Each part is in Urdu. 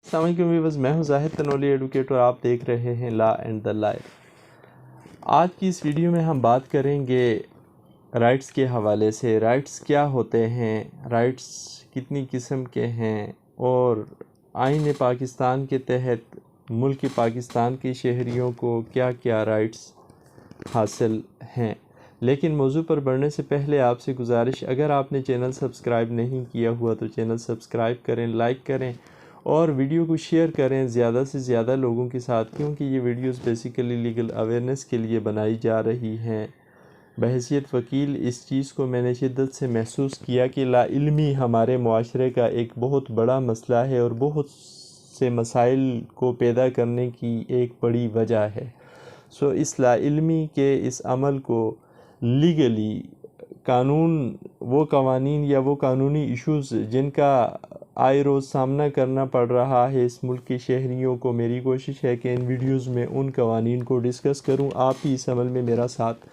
السلام علیکم ویورز، میں ہوں زاہد تنولی ایڈوکیٹر، آپ دیکھ رہے ہیں لا اینڈ دا لائف۔ آج کی اس ویڈیو میں ہم بات کریں گے رائٹس کے حوالے سے۔ رائٹس کیا ہوتے ہیں، رائٹس کتنی قسم کے ہیں، اور آئین پاکستان کے تحت ملک پاکستان کے شہریوں کو کیا کیا رائٹس حاصل ہیں۔ لیکن موضوع پر بڑھنے سے پہلے آپ سے گزارش، اگر آپ نے چینل سبسکرائب نہیں کیا ہوا تو چینل سبسکرائب کریں، لائک کریں اور ویڈیو کو شیئر کریں زیادہ سے زیادہ لوگوں کے ساتھ، کیونکہ یہ ویڈیوز بیسیکلی لیگل اویئرنیس کے لیے بنائی جا رہی ہیں۔ بحیثیت وکیل اس چیز کو میں نے شدت سے محسوس کیا کہ لا علمی ہمارے معاشرے کا ایک بہت بڑا مسئلہ ہے اور بہت سے مسائل کو پیدا کرنے کی ایک بڑی وجہ ہے۔ اس لا علمی کے اس عمل کو لیگلی وہ قوانین یا وہ قانونی ایشوز جن کا آئے روز سامنا کرنا پڑ رہا ہے اس ملک کے شہریوں کو، میری کوشش ہے کہ ان ویڈیوز میں ان قوانین کو ڈسکس کروں، آپ بھی اس عمل میں میرا ساتھ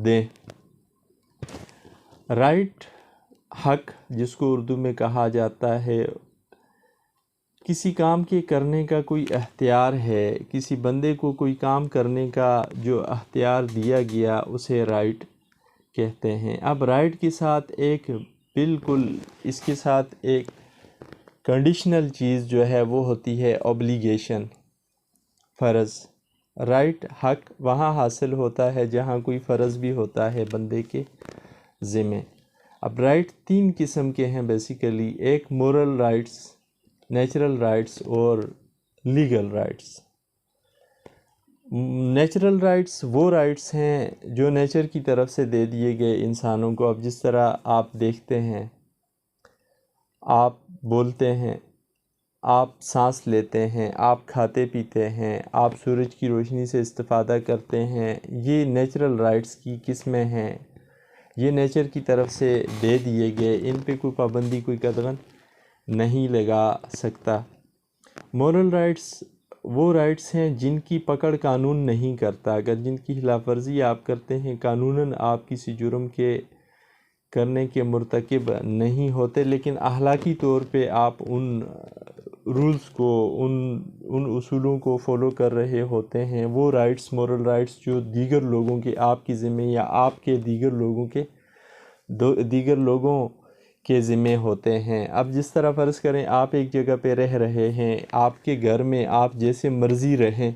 دیں۔ رائٹ، حق، جس کو اردو میں کہا جاتا ہے، کسی کام کے کرنے کا کوئی اختیار ہے، کسی بندے کو کوئی کام کرنے کا جو اختیار دیا گیا اسے رائٹ کہتے ہیں۔ اب رائٹ کے ساتھ اس کے ساتھ ایک کنڈیشنل چیز جو ہے وہ ہوتی ہے اوبلیگیشن، فرض۔ رائٹ، حق وہاں حاصل ہوتا ہے جہاں کوئی فرض بھی ہوتا ہے بندے کے ذمہ۔ اب رائٹ تین قسم کے ہیں بیسیکلی، ایک مورل رائٹس، نیچرل رائٹس اور لیگل رائٹس۔ نیچرل رائٹس وہ رائٹس ہیں جو نیچر کی طرف سے دے دیے گئے انسانوں کو۔ اب جس طرح آپ دیکھتے ہیں، آپ بولتے ہیں، آپ سانس لیتے ہیں، آپ کھاتے پیتے ہیں، آپ سورج کی روشنی سے استفادہ کرتے ہیں، یہ نیچرل رائٹس کی قسمیں ہیں، یہ نیچر کی طرف سے دے دیے گئے، ان پہ کوئی پابندی کوئی قدغن نہیں لگا سکتا۔ مورل رائٹس وہ رائٹس ہیں جن کی پکڑ قانون نہیں کرتا، اگر جن کی خلاف ورزی آپ کرتے ہیں قانوناً آپ کسی جرم کے کرنے کے مرتکب نہیں ہوتے، لیکن اخلاقی طور پہ آپ ان رولز کو، ان اصولوں کو فالو کر رہے ہوتے ہیں۔ وہ رائٹس، مورل رائٹس، جو دیگر لوگوں کے آپ کے ذمہ یا آپ کے دیگر لوگوں کے ذمہ ہوتے ہیں۔ اب جس طرح فرض کریں آپ ایک جگہ پہ رہ رہے ہیں، آپ کے گھر میں آپ جیسے مرضی رہیں،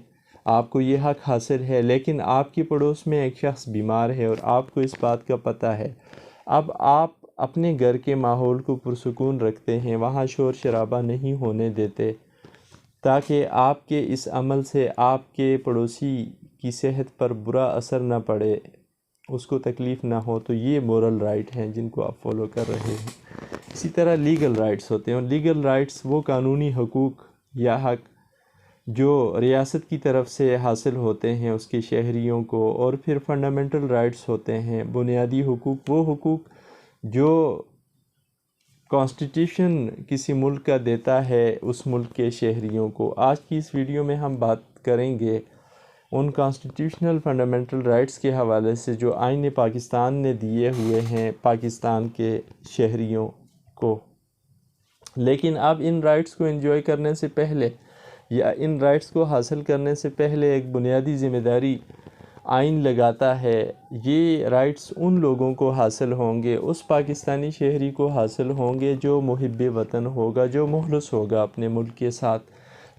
آپ کو یہ حق حاصل ہے، لیکن آپ کے پڑوس میں ایک شخص بیمار ہے اور آپ کو اس بات کا پتہ ہے۔ اب آپ اپنے گھر کے ماحول کو پرسکون رکھتے ہیں، وہاں شور شرابہ نہیں ہونے دیتے تاکہ آپ کے اس عمل سے آپ کے پڑوسی کی صحت پر برا اثر نہ پڑے، اس کو تکلیف نہ ہو، تو یہ مورل رائٹ ہیں جن کو آپ فالو کر رہے ہیں۔ اسی طرح لیگل رائٹس ہوتے ہیں، اور لیگل رائٹس وہ قانونی حقوق یا حق جو ریاست کی طرف سے حاصل ہوتے ہیں اس کے شہریوں کو۔ اور پھر فنڈامنٹل رائٹس ہوتے ہیں، بنیادی حقوق، وہ حقوق جو کانسٹیٹیوشن کسی ملک کا دیتا ہے اس ملک کے شہریوں کو۔ آج کی اس ویڈیو میں ہم بات کریں گے ان کانسٹیٹیوشنل فنڈامنٹل رائٹس کے حوالے سے جو آئین پاکستان نے دیے ہوئے ہیں پاکستان کے شہریوں کو۔ لیکن اب ان رائٹس کو انجوائے کرنے سے پہلے یا ان رائٹس کو حاصل کرنے سے پہلے ایک بنیادی ذمہ داری آئین لگاتا ہے۔ یہ رائٹس ان لوگوں کو حاصل ہوں گے، اس پاکستانی شہری کو حاصل ہوں گے جو محب وطن ہوگا، جو مخلص ہوگا اپنے ملک کے ساتھ،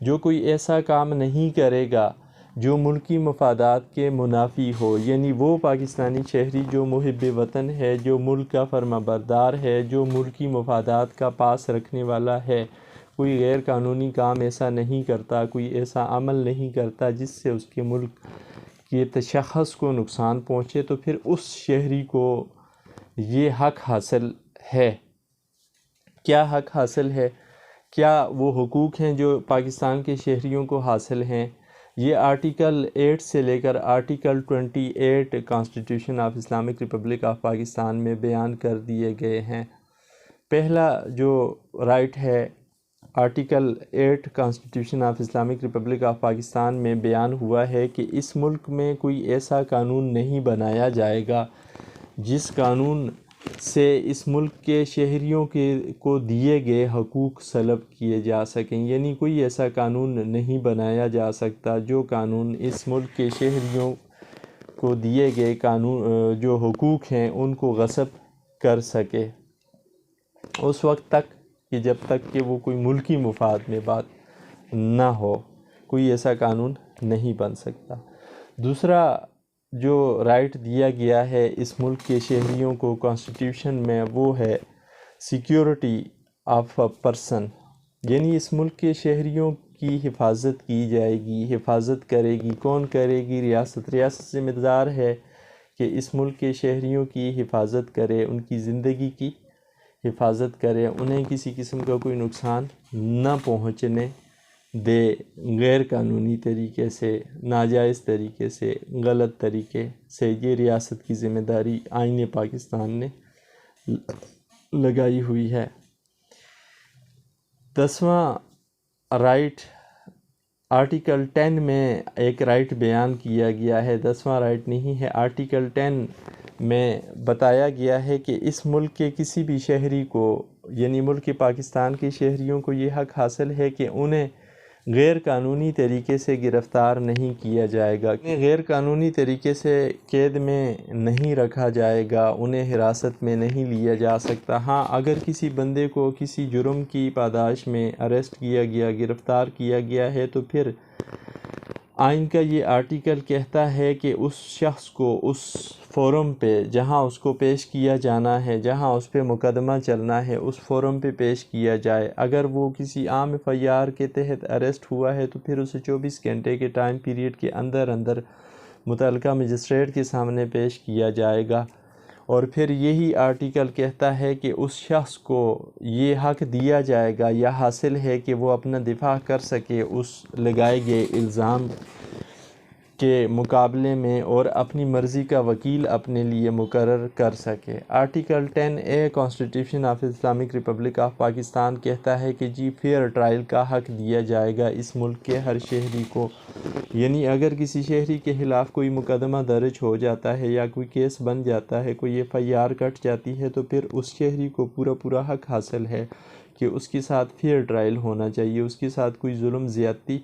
جو کوئی ایسا کام نہیں کرے گا جو ملکی مفادات کے منافی ہو۔ یعنی وہ پاکستانی شہری جو محب وطن ہے، جو ملک کا فرما بردار ہے، جو ملکی مفادات کا پاس رکھنے والا ہے، کوئی غیر قانونی کام ایسا نہیں کرتا، کوئی ایسا عمل نہیں کرتا جس سے اس کے ملک کے تشخص کو نقصان پہنچے، تو پھر اس شہری کو یہ حق حاصل ہے۔ کیا حق حاصل ہے؟ کیا وہ حقوق ہیں جو پاکستان کے شہریوں کو حاصل ہیں؟ یہ آرٹیکل 8 سے لے کر article 28 constitution of Islamic Republic of Pakistan میں بیان کر دیے گئے ہیں۔ پہلا جو رائٹ ہے، article 8 constitution of Islamic Republic of Pakistan میں بیان ہوا ہے کہ اس ملک میں کوئی ایسا قانون نہیں بنایا جائے گا جس قانون سے اس ملک کے شہریوں کو دیے گئے حقوق سلب کیے جا سکیں، یعنی کوئی ایسا قانون نہیں بنایا جا سکتا جو قانون اس ملک کے شہریوں کو دیے گئے قانون جو حقوق ہیں ان کو غصب کر سکے، اس وقت تک کہ جب تک کہ وہ کوئی ملکی مفاد میں بات نہ ہو، کوئی ایسا قانون نہیں بن سکتا۔ دوسرا جو رائٹ دیا گیا ہے اس ملک کے شہریوں کو کانسٹیٹیوشن میں، وہ ہے سیکیورٹی آف اے پرسن، یعنی اس ملک کے شہریوں کی حفاظت کی جائے گی، حفاظت کرے گی، کون کرے گی؟ ریاست ذمہ دار ہے کہ اس ملک کے شہریوں کی حفاظت کرے، ان کی زندگی کی حفاظت کرے، انہیں کسی قسم کا کوئی نقصان نہ پہنچنے دے، غیر قانونی طریقے سے، ناجائز طریقے سے، غلط طریقے سے۔ یہ ریاست کی ذمہ داری آئین پاکستان نے لگائی ہوئی ہے۔ 10واں رائٹ آرٹیکل 10 میں ایک رائٹ بیان کیا گیا ہے، 10واں رائٹ نہیں ہے، آرٹیکل 10 میں بتایا گیا ہے کہ اس ملک کے کسی بھی شہری کو، یعنی ملک پاکستان کے شہریوں کو یہ حق حاصل ہے کہ انہیں غیر قانونی طریقے سے گرفتار نہیں کیا جائے گا، انہیں غیر قانونی طریقے سے قید میں نہیں رکھا جائے گا، انہیں حراست میں نہیں لیا جا سکتا۔ ہاں، اگر کسی بندے کو کسی جرم کی پاداش میں اریسٹ کیا گیا، گرفتار کیا گیا ہے، تو پھر آئین کا یہ آرٹیکل کہتا ہے کہ اس شخص کو اس فورم پہ جہاں اس کو پیش کیا جانا ہے، جہاں اس پہ مقدمہ چلنا ہے، اس فورم پہ پیش کیا جائے۔ اگر وہ کسی عام FIR کے تحت اریسٹ ہوا ہے تو پھر اسے 24 گھنٹے کے ٹائم پیریڈ کے اندر متعلقہ مجسٹریٹ کے سامنے پیش کیا جائے گا۔ اور پھر یہی آرٹیکل کہتا ہے کہ اس شخص کو یہ حق دیا جائے گا یا حاصل ہے کہ وہ اپنا دفاع کر سکے اس لگائے گئے الزام کے مقابلے میں، اور اپنی مرضی کا وکیل اپنے لیے مقرر کر سکے۔ Article 10A constitution of Islamic Republic of Pakistan کہتا ہے کہ فیئر ٹرائل کا حق دیا جائے گا اس ملک کے ہر شہری کو، یعنی اگر کسی شہری کے خلاف کوئی مقدمہ درج ہو جاتا ہے یا کوئی کیس بن جاتا ہے، کوئی FIR کٹ جاتی ہے، تو پھر اس شہری کو پورا حق حاصل ہے کہ اس کے ساتھ فیئر ٹرائل ہونا چاہیے، اس کے ساتھ کوئی ظلم زیادتی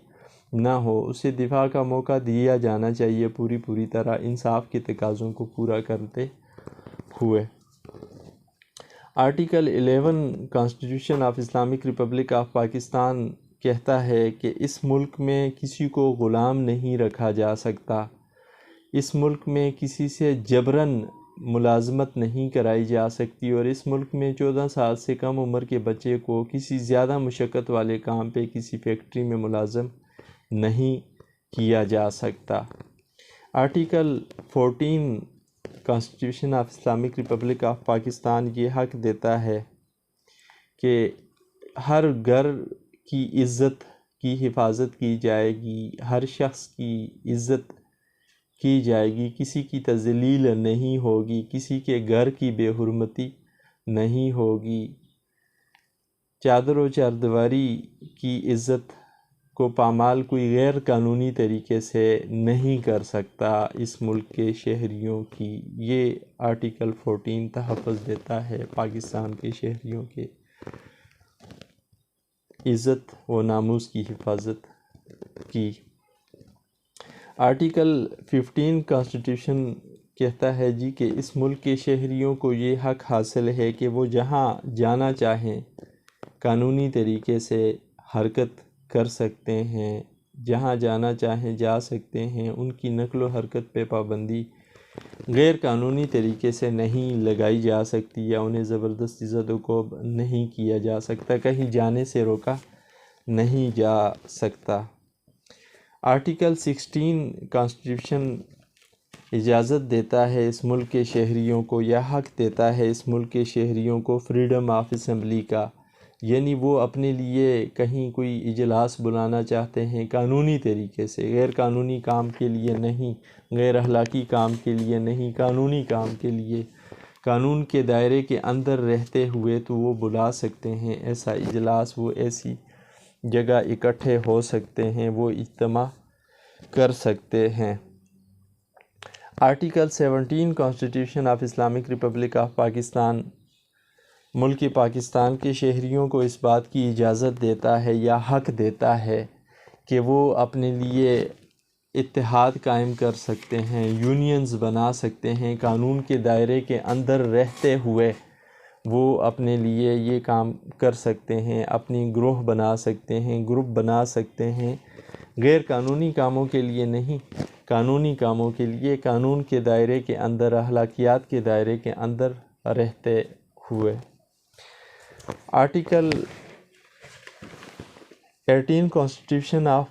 نہ ہو، اسے دفاع کا موقع دیا جانا چاہیے پوری طرح انصاف کے تقاضوں کو پورا کرتے ہوئے۔ Article 11 constitution of Islamic Republic of Pakistan کہتا ہے کہ اس ملک میں کسی کو غلام نہیں رکھا جا سکتا، اس ملک میں کسی سے جبراً ملازمت نہیں کرائی جا سکتی، اور اس ملک میں 14 سال سے کم عمر کے بچے کو کسی زیادہ مشقت والے کام پہ کسی فیکٹری میں ملازم نہیں کیا جا سکتا۔ Article 14 constitution of Islamic Republic of Pakistan یہ حق دیتا ہے کہ ہر گھر کی عزت کی حفاظت کی جائے گی، ہر شخص کی عزت کی جائے گی، کسی کی تذلیل نہیں ہوگی، کسی کے گھر کی بے حرمتی نہیں ہوگی، چادر و چاردیواری کی عزت کو پامال کوئی غیر قانونی طریقے سے نہیں کر سکتا اس ملک کے شہریوں کی۔ یہ آرٹیکل 14 تحفظ دیتا ہے پاکستان کے شہریوں کے عزت و ناموس کی حفاظت کی۔ آرٹیکل 15 کانسٹیٹیوشن کہتا ہے کہ اس ملک کے شہریوں کو یہ حق حاصل ہے کہ وہ جہاں جانا چاہیں قانونی طریقے سے حرکت کر سکتے ہیں، جہاں جانا چاہیں جا سکتے ہیں، ان کی نقل و حرکت پہ پابندی غیر قانونی طریقے سے نہیں لگائی جا سکتی یا انہیں زبردستی زد و کوب نہیں کیا جا سکتا، کہیں جانے سے روکا نہیں جا سکتا۔ آرٹیکل 16 کانسٹیٹیوشن اجازت دیتا ہے اس ملک کے شہریوں کو، یا حق دیتا ہے اس ملک کے شہریوں کو فریڈم آف اسمبلی کا، یعنی وہ اپنے لیے کہیں کوئی اجلاس بلانا چاہتے ہیں قانونی طریقے سے، غیر قانونی کام کے لیے نہیں، غیر اخلاقی کام کے لیے نہیں، قانونی کام کے لیے، قانون کے دائرے کے اندر رہتے ہوئے تو وہ بلا سکتے ہیں ایسا اجلاس، وہ ایسی جگہ اکٹھے ہو سکتے ہیں، وہ اجتماع کر سکتے ہیں۔ Article 17 Constitution of Islamic Republic of Pakistan ملک پاکستان کے شہریوں کو اس بات کی اجازت دیتا ہے یا حق دیتا ہے کہ وہ اپنے لیے اتحاد قائم کر سکتے ہیں، یونینز بنا سکتے ہیں، قانون کے دائرے کے اندر رہتے ہوئے وہ اپنے لیے یہ کام کر سکتے ہیں، اپنی گروہ بنا سکتے ہیں، گروپ بنا سکتے ہیں، غیر قانونی کاموں کے لیے نہیں، قانونی کاموں کے لیے قانون کے دائرے کے اندر، اخلاقیات کے دائرے کے اندر رہتے ہوئے۔ Article 18 Constitution of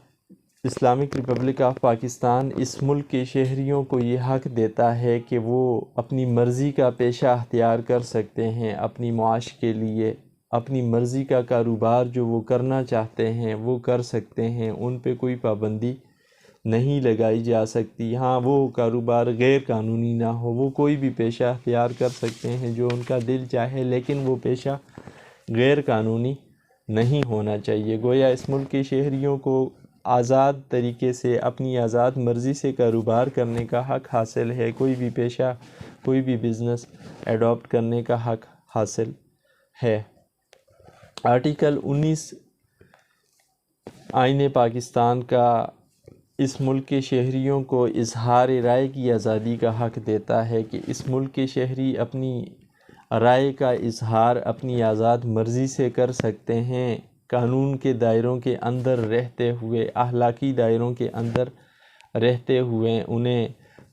Islamic Republic of Pakistan اس ملک کے شہریوں کو یہ حق دیتا ہے کہ وہ اپنی مرضی کا پیشہ اختیار کر سکتے ہیں، اپنی معاش کے لیے اپنی مرضی کا کاروبار جو وہ کرنا چاہتے ہیں وہ کر سکتے ہیں، ان پہ کوئی پابندی نہیں لگائی جا سکتی۔ ہاں، وہ کاروبار غیر قانونی نہ ہو، وہ کوئی بھی پیشہ اختیار کر سکتے ہیں جو ان کا دل چاہے، لیکن وہ پیشہ غیر قانونی نہیں ہونا چاہیے۔ گویا اس ملک کے شہریوں کو آزاد طریقے سے اپنی آزاد مرضی سے کاروبار کرنے کا حق حاصل ہے، کوئی بھی پیشہ، کوئی بھی بزنس ایڈاپٹ کرنے کا حق حاصل ہے۔ آرٹیکل 19 آئین پاکستان کا اس ملک کے شہریوں کو اظہار رائے کی آزادی کا حق دیتا ہے کہ اس ملک کے شہری اپنی رائے کا اظہار اپنی آزاد مرضی سے کر سکتے ہیں، قانون کے دائروں کے اندر رہتے ہوئے، اخلاقی دائروں کے اندر رہتے ہوئے انہیں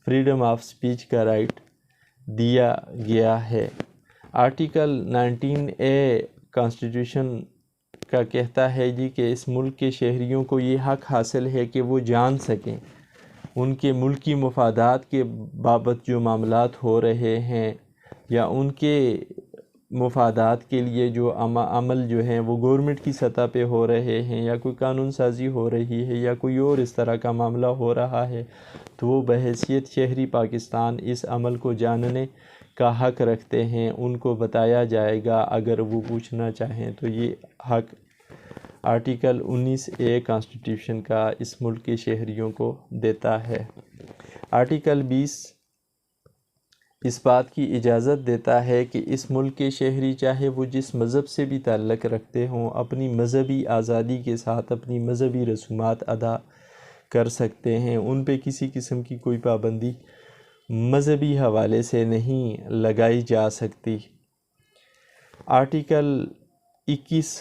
فریڈم آف سپیچ کا رائٹ دیا گیا ہے۔ آرٹیکل 19A کانسٹیٹیوشن کا کہتا ہے کہ اس ملک کے شہریوں کو یہ حق حاصل ہے کہ وہ جان سکیں ان کے ملکی مفادات کے بابت جو معاملات ہو رہے ہیں یا ان کے مفادات کے لیے جو عمل جو ہیں وہ گورنمنٹ کی سطح پہ ہو رہے ہیں، یا کوئی قانون سازی ہو رہی ہے یا کوئی اور اس طرح کا معاملہ ہو رہا ہے، تو وہ بحیثیت شہری پاکستان اس عمل کو جاننے کا حق رکھتے ہیں، ان کو بتایا جائے گا اگر وہ پوچھنا چاہیں تو۔ یہ حق آرٹیکل 19A کانسٹیٹیوشن کا اس ملک کے شہریوں کو دیتا ہے۔ آرٹیکل 20 اس بات کی اجازت دیتا ہے کہ اس ملک کے شہری چاہے وہ جس مذہب سے بھی تعلق رکھتے ہوں، اپنی مذہبی آزادی کے ساتھ اپنی مذہبی رسومات ادا کر سکتے ہیں، ان پہ کسی قسم کی کوئی پابندی مذہبی حوالے سے نہیں لگائی جا سکتی۔ Article 21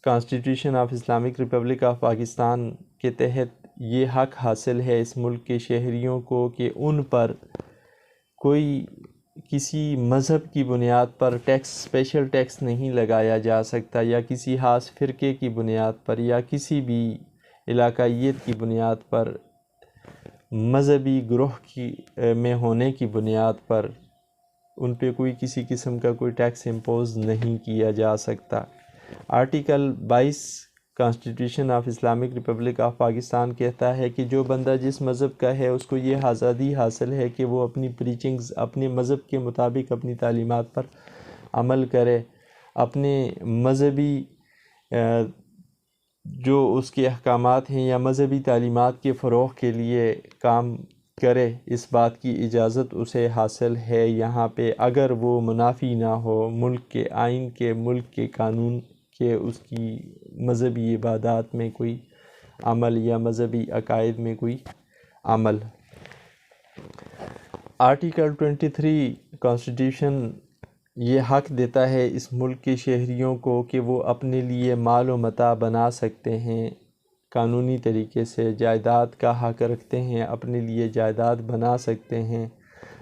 constitution of Islamic Republic of Pakistan کے تحت یہ حق حاصل ہے اس ملک کے شہریوں کو کہ ان پر کوئی کسی مذہب کی بنیاد پر اسپیشل ٹیکس نہیں لگایا جا سکتا، یا کسی خاص فرقے کی بنیاد پر یا کسی بھی علاقائیت کی بنیاد پر، مذہبی گروہ میں ہونے کی بنیاد پر ان پہ کوئی کسی قسم کا کوئی ٹیکس امپوز نہیں کیا جا سکتا۔ Article 22 constitution of Islamic Republic of Pakistan کہتا ہے کہ جو بندہ جس مذہب کا ہے اس کو یہ آزادی حاصل ہے کہ وہ اپنی پریچنگز اپنے مذہب کے مطابق اپنی تعلیمات پر عمل کرے، اپنے مذہبی جو اس کے احکامات ہیں یا مذہبی تعلیمات کے فروغ کے لیے کام کرے، اس بات کی اجازت اسے حاصل ہے یہاں پہ، اگر وہ منافی نہ ہو ملک کے آئین کے، ملک کے قانون کے، اس کی مذہبی عبادات میں کوئی عمل یا مذہبی عقائد میں کوئی عمل۔ آرٹیکل 23 کانسٹیٹیوشن یہ حق دیتا ہے اس ملک کے شہریوں کو کہ وہ اپنے لیے مال و متاع بنا سکتے ہیں، قانونی طریقے سے جائیداد کا حق رکھتے ہیں، اپنے لیے جائیداد بنا سکتے ہیں،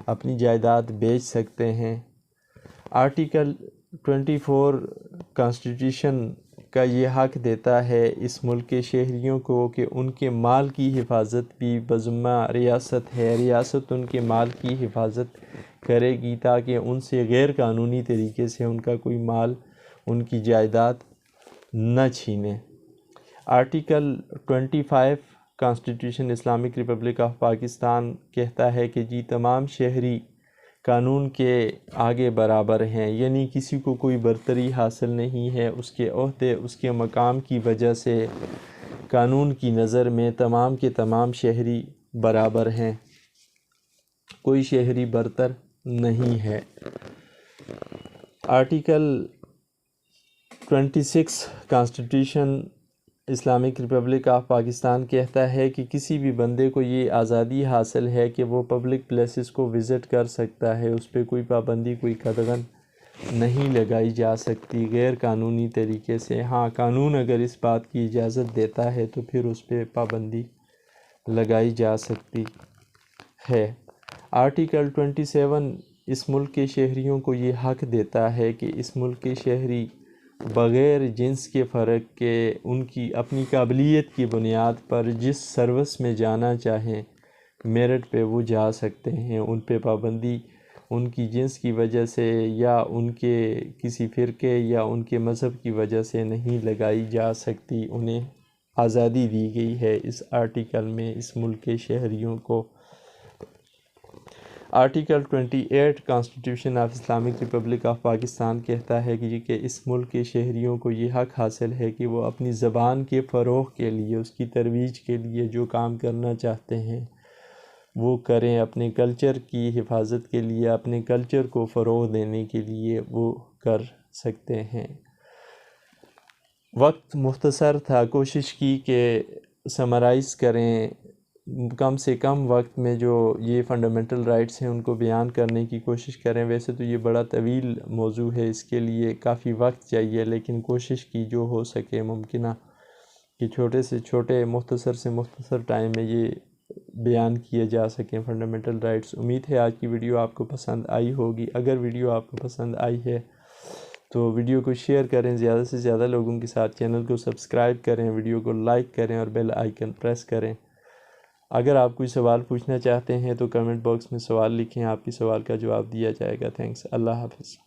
اپنی جائیداد بیچ سکتے ہیں۔ آرٹیکل 24 کانسٹیٹیوشن کا یہ حق دیتا ہے اس ملک کے شہریوں کو کہ ان کے مال کی حفاظت بھی بذمہ ریاست ہے، ریاست ان کے مال کی حفاظت کرے گی تاکہ ان سے غیر قانونی طریقے سے ان کا کوئی مال، ان کی جائیداد نہ چھینے۔ Article 25 Constitution Islamic Republic of Pakistan کہتا ہے کہ تمام شہری قانون کے آگے برابر ہیں، یعنی کسی کو کوئی برتری حاصل نہیں ہے، اس کے عہدے، اس کے مقام کی وجہ سے قانون کی نظر میں تمام کے تمام شہری برابر ہیں۔ کوئی شہری برتر نہیں ہے۔ Article 26 constitution Islamic Republic of Pakistan کہتا ہے کہ کسی بھی بندے کو یہ آزادی حاصل ہے کہ وہ پبلک پلیسز کو وزٹ کر سکتا ہے، اس پہ کوئی پابندی، کوئی قدغن نہیں لگائی جا سکتی غیر قانونی طریقے سے۔ ہاں، قانون اگر اس بات کی اجازت دیتا ہے تو پھر اس پہ پابندی لگائی جا سکتی ہے۔ آرٹیکل 27 اس ملک کے شہریوں کو یہ حق دیتا ہے کہ اس ملک کے شہری بغیر جنس کے فرق کے ان کی اپنی قابلیت کی بنیاد پر جس سروس میں جانا چاہیں میرٹ پہ وہ جا سکتے ہیں۔ ان پہ پابندی ان کی جنس کی وجہ سے یا ان کے کسی فرقے یا ان کے مذہب کی وجہ سے نہیں لگائی جا سکتی۔ انہیں آزادی دی گئی ہے اس آرٹیکل میں اس ملک کے شہریوں کو۔ Article 28 constitution of Islamic Republic of Pakistan کہتا ہے کہ اس ملک کے شہریوں کو یہ حق حاصل ہے کہ وہ اپنی زبان کے فروغ کے لیے، اس کی ترویج کے لیے جو کام کرنا چاہتے ہیں وہ کریں، اپنے کلچر کی حفاظت کے لیے، اپنے کلچر کو فروغ دینے کے لیے وہ کر سکتے ہیں۔ وقت مختصر تھا، کوشش کی کہ سمرائز کریں، کم سے کم وقت میں جو یہ فنڈامنٹل رائٹس ہیں ان کو بیان کرنے کی کوشش کریں۔ ویسے تو یہ بڑا طویل موضوع ہے، اس کے لیے کافی وقت چاہیے، لیکن کوشش کی جو ہو سکے ممکنہ کہ چھوٹے سے چھوٹے، مختصر سے مختصر ٹائم میں یہ بیان کیے جا سکیں فنڈامنٹل رائٹس۔ امید ہے آج کی ویڈیو آپ کو پسند آئی ہوگی۔ اگر ویڈیو آپ کو پسند آئی ہے تو ویڈیو کو شیئر کریں زیادہ سے زیادہ لوگوں کے ساتھ، چینل کو سبسکرائب کریں، ویڈیو کو لائک کریں اور بیل آئیکن پریس کریں۔ اگر آپ کوئی سوال پوچھنا چاہتے ہیں تو کمنٹ باکس میں سوال لکھیں، آپ کی سوال کا جواب دیا جائے گا۔ تھینکس، اللہ حافظ۔